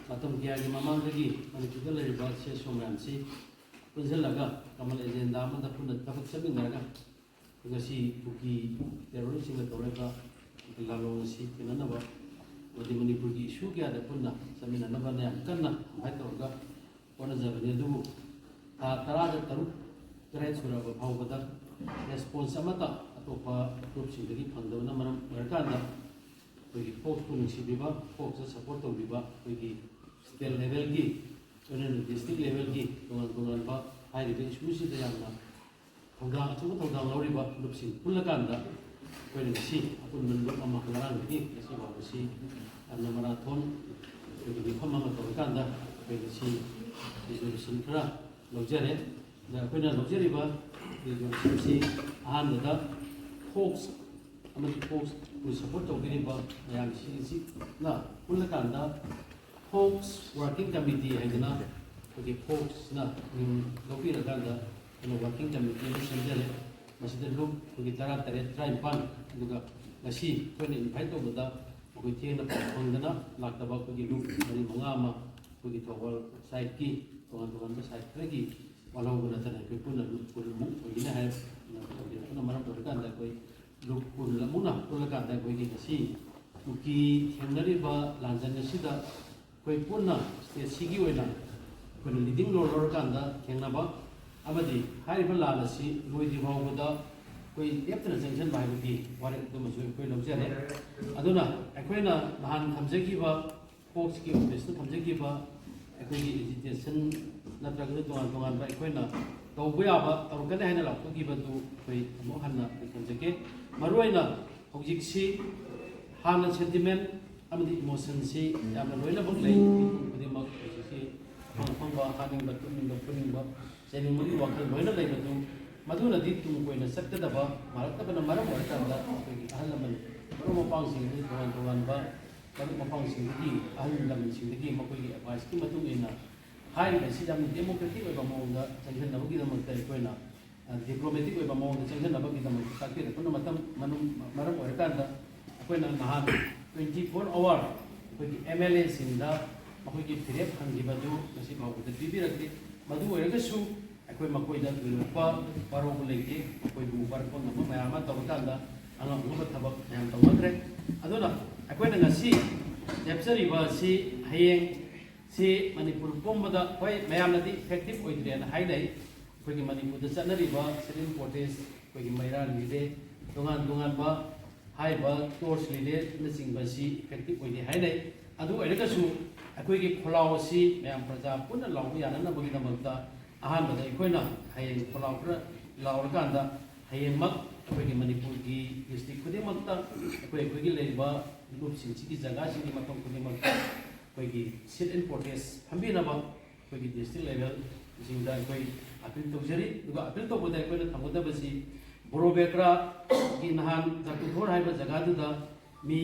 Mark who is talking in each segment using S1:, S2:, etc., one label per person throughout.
S1: matam kiyagi mamangdagi manipurda lariba se somramsi punjalaga kamal agenda amada punna tabak sabinaraga ngasi buki terrorist singa tawraga lalo si kinanaba wadi manipurgi issue kya da punna saminanaba ne kanna hai tawraga wana jabane du tara taru kare suraba phawbada response amata atopa group singdagi phangdabana maram warkanda कोई focus को निश्चित focus support तो state level की district level की तोान high issue से अचुब थोड़ा लूपसी पुलकान अपुनगी मराथोन विफम तौरकान resolution खरा लौजरे अखोना लौजरीब रिजोल्यूशन से अहमद फोक्स फोक्स support tawgiriba mayam si na pullakanda folks working committee haidana kogi folks na lopiraganda working committee ni sanjale masida lum kogi tara tare try pan aduga ngasi koina invite tawbada kogi thena phangdana laktaba kogi lum mari manga ma kogi thawal side ki tongan ba side kragi walawguna tana kogi punna pul mu kogi na hai na maram tawganda koi look pun lamuna pulakan da koi ngasi uki thenariba lanjan asida koi punna state sigi oina koi leading role kan da thenaba amadi hariba lalasi loidi bawda koi leptana junction bai bi ware dum so koi lobjare aduna akoina nahan thamjagi ba fox ki office thamjagi ba akoi agitation natraga tongan ba akoina tawba yaba tawkana haina laptoki badu koi mo hanna thamjage maruaina hojiksi hana sentiment amadi emotion si yamna loina bang lei kudima si phangba haning ba tuning ba seni muli wakal loina lei batu maduna di tum koina sakta da ba marakta bana maram wa ta da ko ahalaman maru mapang sing ni tuan ba maru mapang sing ni ahalaman sing ni makoi advice ki matung ina hai ba si jam democratic ba mo da sanjan da bugi da makta koina diplomatic oiba mawon changhan nabagi dam takira kuna matam manum maram oirkanda akoina nahan 24 hour kogi MLA sinda akogi thirep hangibadu masi bawda bibiragdi madu oiragasu akoi makoi da lupa paro leke akoi bu bar ko ngam mayama tawkanda anga ngam thabak yam tawdre aduna akoina ngasi japsari ba si hayeng si manipur pombada hoi mayamnadi effective oidre na haidai कोई Manipur चनरीबा selling portage कोई मैरा Leede दोंगान बा हाइबा टोर्स Leede नसिंगबसी effective ओइदे हाइनै अदु ओइरगसु अखोई की खोलावसी ma'am प्रजा पुनः लाउ यानना बगी दमता अहानबदा अखोइना हायें खोलाव खरा लाउरकांदा हायें मक अखोई की मणिपुर की डिस्ट्रिक्ट खुदे मक्ता अखोई की लेबा लुप सिंची की जगह सिंगी मफम खुदे मक्ता कोई की सीट इन पोर्टेज हम्बीनबा कोई की डिस्ट्रिक्ट लेवल सिंगदा अखोई अपील तौजरी अपील तौबदा अखोइना थमगदबसी बोरोबेक्रा की नहान जातुथोर हाइबा जगह मी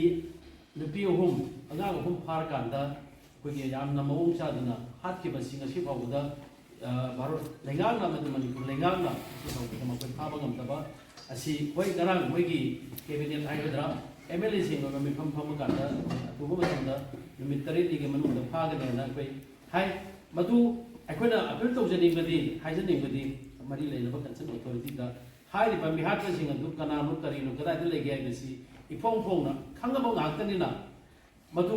S1: नुपी अहुम अगांग अहुम फार कांदा अखोइगे यामना मवोंग चादना हातखिबा सिंगसी फावदा भारत लेंगांगना मणिपुर लेंगांगना सिफावदा मखोइ फाबा ngамदबा असि होय गरांग मोइगी कैबिनेट हाइबद्रा MLA सिंग ओबा मिफम फम कांदा अबुबा मतंदा नुमित तरेति के मनुंग फागनेना अखोइ हाय मदु अखोइना अपील तौजनिंगदि हाइजनिंगदि मरी लेनबा कंसर्न अथॉरिटी दा हाइरिबा मिहात्सिंग अदु कनानु करिनो कदाइदा लेगे हाइबसि इफोंग फोंगना खंगबा ngaktanina मदु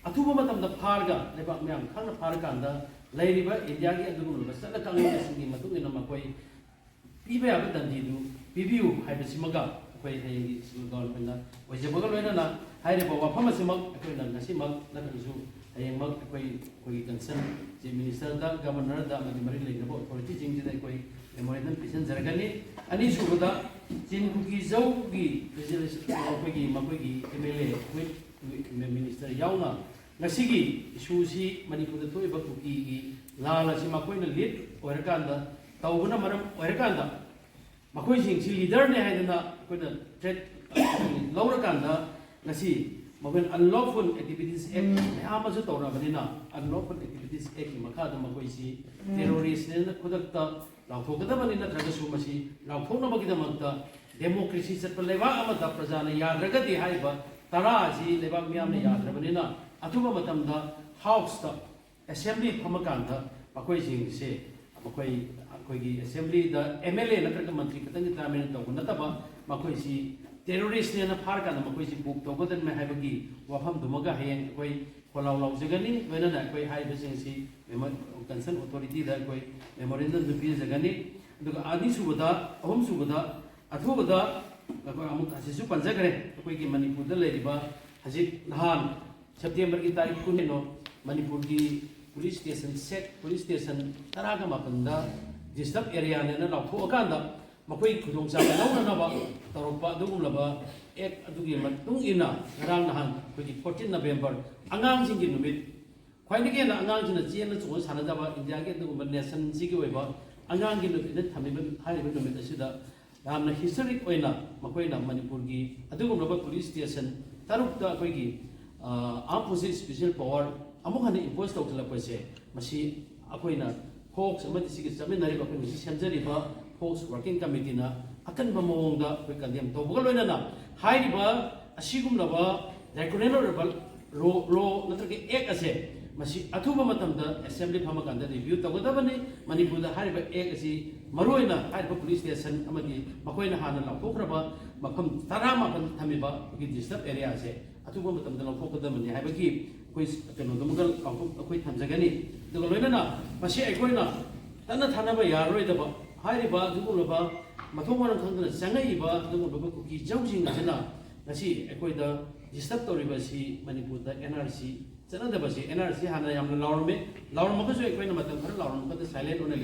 S1: अथुबा मतमदा फारगा लेबा म्याम खंगना फारकांदा लेरिबा इंडिया की अदुगुम बसला कांगसिंगी मतुगिना मकोइ पीबा याबा दंदिदु पीबीयू हाइबसि मगा अखोइ हेंगी गवर्नमेंटना वजबगा लोइना हाइरिबा वाफमसिमक अखोइना नसिमक नकसु हेंगमक अखोइ कंसर्न जे मिनिस्टर दा गवर्नर दा मरि लेनबा अथॉरिटी जिंगजिदा अखोइ मेमोरेंडम पिसन जरगनी अनि सुबदा चिनकुकी जौगी resolution अखोइगी मखोइगी MLA with minister याउना ngasiगी इशूसी Manipur थोइबा cookie की लालासी मखोइना लीड ओरकांदा तौबना मरम ओरकांदा मखोइ सिंगसी लीडर ने हाइदना कोइना थ्रेट लौरकांदा ngasi मगन अनलॉफुल एक्टिविटीज एक्ट मैमसु तौरबनिना अनलॉफुल एक्टिविटीज एक्ट की मखादा मखोइसी टेररिस्ट ने खुदक्ता लाउथोगदबनि नत्रगसु लाउथोनबगिदमक्ता डेमोक्रेसी चटप लेबा प्रजा याद्रगदी हाइबा ꯇꯔꯥ ꯑꯁꯤ ꯂꯩꯕꯥꯛ ꯃꯤꯌꯥꯝꯅ ꯌꯥꯗ꯭ꯔꯕꯅꯤꯅ ꯑꯊꯨꯕ ꯃꯇꯝꯗ ꯍꯥꯎꯁꯇ ꯑꯦꯁꯦꯝꯕ꯭ꯂꯤ ꯐꯝꯃꯀꯥꯟꯗ ꯃꯈꯣꯏꯁꯤꯡꯁꯦ ꯑꯩꯈꯣꯏꯒꯤ ꯑꯦꯁꯦꯝꯕ꯭ꯂꯤꯗ MLA ꯅꯠꯇ꯭ꯔꯒ ꯃꯟꯇ꯭ꯔꯤ ꯈꯛꯇꯪꯒꯤ ꯇꯔꯥꯃꯤꯅ ꯇꯧꯕ ꯅꯠꯇꯕ ꯃꯈꯣꯏꯁꯤ ꯇꯦꯔꯣꯔꯤꯁꯅꯦꯅ ꯐꯥꯔꯀꯥꯟꯗ ꯃꯈꯣꯏꯁꯤ ꯕꯨꯛ ꯇꯧꯒꯗꯕꯅꯤ ꯍꯥꯏꯕꯒꯤ ꯋꯥꯐꯝꯗꯨꯃꯒ ꯍꯌꯦꯡ ꯑꯩꯈꯣꯏ ꯈꯣꯜꯂꯥꯎ ꯂꯥꯎꯖꯒꯅꯤ ꯂꯣꯏꯅꯅ ꯑꯩꯈꯣꯏ ꯍꯥꯏꯔꯤꯕꯁꯤꯡꯁꯤ ꯀꯟꯁꯔꯟ ꯑꯣꯊꯣꯔꯤꯇꯤꯗ ꯑꯩꯈꯣꯏ ꯃꯦꯃꯣꯔꯦꯟꯗꯝꯗ ꯄꯤꯖꯒꯅꯤ ꯑꯗꯨꯒ ꯑꯍꯨꯝꯁꯨꯕꯗ ꯑꯊꯨꯕꯗ ꯑꯩꯈꯣꯏ ꯑꯃꯨꯛ ꯑꯁꯤꯁꯨ ꯄꯟꯖꯈ꯭ꯔꯦ ꯑꯩꯈꯣꯏꯒꯤ ꯃꯅꯤꯄꯨꯔꯗ ꯂꯩꯔꯤꯕ ꯍꯧꯖꯤꯛ ꯅꯍꯥꯟ ꯁꯦꯞꯇꯦꯝꯕꯔꯒꯤ ꯇꯥꯔꯤꯛ 10 ꯃꯅꯤꯄꯨꯔꯒꯤ ꯄꯨꯂꯤꯁ ꯁ꯭ꯇꯦꯁꯟ ꯄꯨꯂꯤꯁ ꯁ꯭ꯇꯦꯁꯟ 19ꯗ ꯗꯤꯁꯇꯔꯕ ꯑꯦꯔꯤꯌꯥꯅꯦꯅ ꯂꯥꯎꯊꯣꯛꯑꯀꯥꯟꯗ ꯃꯈꯣꯏ ꯈꯨꯗꯣꯡꯆꯥꯕ ꯂꯧꯅꯅꯕ ꯇꯧꯔꯛꯄ ꯑꯗꯨꯒꯨꯝꯂꯕ ꯑꯦꯛ ꯑꯗꯨꯒꯤ ꯃꯇꯨꯡ ꯏꯟꯅ ꯉꯔꯥꯡ ꯅꯍꯥꯟ ꯑꯩꯈꯣꯏꯒꯤ 14 ꯅꯕꯦꯝꯕꯔ ꯑꯉꯥꯡꯁꯤꯡꯒꯤ ꯅꯨꯃꯤꯠ ꯈ꯭ꯋꯥꯏꯗꯒꯤ ꯍꯦꯟꯅ ꯑꯉꯥꯡꯁꯤꯡꯅ ꯆꯦꯟꯅ ꯆꯣꯡꯅ ꯁꯥꯟꯅꯖꯕ ꯏꯟꯗꯤꯌꯥꯒꯤ ꯑꯗꯨꯒꯨꯝꯕ ꯅꯦꯁꯟꯁꯤꯒꯤ ꯑꯣꯏꯕ ꯑꯉꯥꯡꯒꯤ ꯅꯨꯃꯤꯠꯅ ꯊꯝꯃꯤꯕ ꯍꯥꯏꯔꯤꯕ ꯅꯨꯃꯤꯠ ꯑꯁꯤꯗ ꯌꯥꯝꯅ ꯍꯤꯁꯇꯣꯔꯤꯛ ꯑꯣꯏꯅ ꯃꯈꯣꯏꯅ ꯃꯅꯤꯄꯨꯔꯒꯤ ꯑꯗꯨꯒꯨꯝꯂꯕ ꯄꯨꯂꯤꯁ ꯁ꯭ꯇꯦꯁꯟ 6ꯇ ꯑꯩꯈꯣꯏꯒꯤ ꯑꯥꯔꯝ ꯐꯣꯔꯁꯦꯁ ꯁ꯭ꯄꯦꯁꯤꯌꯦꯜ ꯄꯋꯥꯔ ꯑꯃꯨꯛ ꯍꯟꯅ ꯏꯝꯄꯣꯁ ꯇꯧꯁꯤꯜꯂꯛꯄꯁꯦ ꯃꯁꯤ ꯑꯩꯈꯣꯏꯅ ꯐꯣꯛꯁ ꯑꯃꯗꯤ ꯁꯤꯒꯤ ꯆꯠꯃꯤꯟꯅꯔꯤꯕ ꯑꯩꯈꯣꯏ ꯉꯁꯤ ꯁꯦꯝꯖꯔꯤꯕ ꯐꯣꯛꯁ ꯋꯥꯔꯀꯤꯡ ꯀꯃꯤꯇꯤꯅ ꯑꯀꯟꯕ ꯃꯑꯣꯡꯗ ꯑꯩꯈꯣꯏ ꯀꯟꯗꯦꯝ ꯇꯧꯕꯒ ꯂꯣꯏꯅꯅ ꯍꯥꯏꯔꯤꯕ ꯑꯁꯤꯒꯨꯝꯂꯕ ꯗ꯭ꯔꯦꯀꯣꯅꯤꯌꯟ ꯑꯣꯏꯔꯤꯕ ꯂꯣ ꯅꯠꯇ꯭ꯔꯒ ꯑꯦꯛ ꯑꯁꯦ ꯃꯁꯤ ꯑꯊꯨꯕ ꯃꯇꯝꯗ ꯑꯦꯁꯦꯝꯕ꯭ꯂꯤ ꯐꯝꯃꯀꯥꯟꯗ ꯔꯤꯚ꯭ꯌꯨ ꯇꯧꯒꯗꯕꯅꯤ ꯃꯅꯤꯄꯨꯔꯗ ꯍꯥꯏꯔꯤꯕ ꯑꯦꯛ ꯑꯁꯤ ꯃꯔꯨꯑꯣꯏꯅ ꯍꯥꯏꯔꯤꯕ ꯄꯨꯂꯤꯁ ꯁ꯭ꯇꯦꯁꯟ ꯑꯃꯗꯤ ꯃꯈꯣꯏꯅ ꯍꯥꯟꯅ ꯂꯥꯎꯊꯣꯛꯈ꯭ꯔꯕ ꯃꯐꯝ 19 ꯊꯝꯃꯤꯕ ꯑꯩꯈꯣꯏꯒꯤ ꯗꯤꯁꯇꯔꯕ ꯑꯦꯔꯤꯌꯥꯁꯦ ꯑꯊꯨꯕ ꯃꯇꯝꯗ ꯂꯧꯊꯣꯛꯀꯗꯕꯅꯤ ꯍꯥꯏꯕꯒꯤ ꯑꯩꯈꯣই ꯀꯩꯅꯣꯗꯨꯃꯒ ꯑꯩꯈꯣꯏ ꯊꯝꯖꯒꯅꯤ ꯑꯗꯨꯒ ꯂꯣꯏꯅꯅ ꯃꯁꯤ ꯑꯩꯈꯣꯏꯅ ꯇꯠꯅ ꯊꯥꯅꯕ ꯌꯥꯔꯔꯣꯏꯗꯕ ꯍꯥꯏꯔꯤꯕ ꯑꯗꯨꯒꯨꯝꯂꯕ ꯃꯊꯣꯡ ꯃꯔꯝ ꯈꯪꯗꯅ ꯆꯪꯉꯛꯏꯕ ꯑꯗꯨꯒꯨꯝꯂꯕ ꯀꯨꯀꯤ ꯖꯧꯁꯤꯡ ꯑꯁꯤꯅ ꯉꯁꯤ ꯑꯩꯈꯣꯏꯗ ꯗꯤꯁꯇꯔꯕ ꯇꯧꯔꯤꯕꯁꯤ ꯃꯅꯤꯄꯨꯔꯗ NRC ꯆꯠꯅꯗꯕꯁꯤ NRC ꯍꯥꯟꯅ ꯌꯥꯝꯅ ꯂꯥꯎꯔꯝꯃꯒꯁꯨ ꯑꯩꯈꯣꯏꯅ ꯃꯇꯝ ꯈꯔ ꯂꯥꯎꯔꯝꯃꯒꯗ ꯁꯥꯏꯂꯦꯟ ꯑꯣꯏꯅ ꯂꯩ